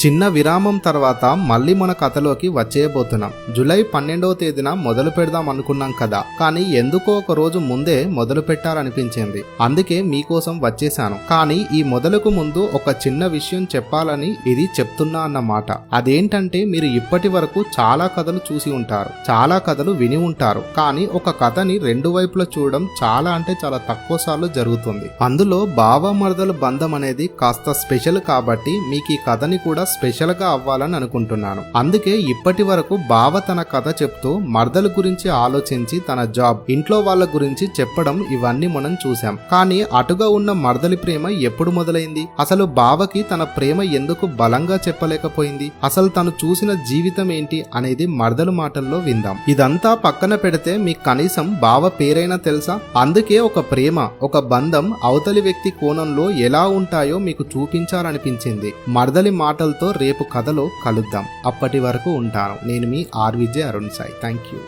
చిన్న విరామం తర్వాత మళ్ళీ మన కథలోకి వచ్చేయబోతున్నాం. జూలై 12వ తేదీన మొదలు పెడదాం అనుకున్నాం కదా, కానీ ఎందుకో ఒక రోజు ముందే మొదలు పెట్టాలనిపించింది. అందుకే మీకోసం వచ్చేసాను. కానీ ఈ మొదలుకు ముందు ఒక చిన్న విషయం చెప్పాలని ఇది చెప్తున్నా అన్నమాట. అదేంటంటే, మీరు ఇప్పటి వరకు చాలా కథలు చూసి ఉంటారు, చాలా కథలు విని ఉంటారు. కానీ ఒక కథని రెండు వైపులా చూడడం చాలా అంటే చాలా తక్కువ సార్లు జరుగుతుంది. అందులో బావ మరదల బంధం అనేది కాస్త స్పెషల్ కాబట్టి మీకు ఈ కథని కూడా స్పెషల్ గా అవ్వాలని అనుకుంటున్నాను. అందుకే ఇప్పటి వరకు బావ తన కథ చెప్తూ మరదల గురించి ఆలోచించి తన జాబ్, ఇంట్లో వాళ్ళ గురించి చెప్పడం ఇవన్నీ మనం చూసాం. కానీ అటుగా ఉన్న మరదలి ప్రేమ ఎప్పుడు మొదలైంది? అసలు బావకి తన ప్రేమ ఎందుకు బలంగా చెప్పలేకపోయింది? అసలు తను చూసిన జీవితం ఏంటి అనేది మరదలు మాటల్లో విందాం. ఇదంతా పక్కన పెడితే మీకు కనీసం బావ పేరైనా తెలుసా? అందుకే ఒక ప్రేమ, ఒక బంధం అవతలి వ్యక్తి కోణంలో ఎలా ఉంటాయో మీకు చూపించాలనిపించింది. మరదలి మాటలతో రేపు కథలో కలుద్దాం. అప్పటి వరకు ఉంటాను. నేను మీ RJ Arun Sai. Thank you.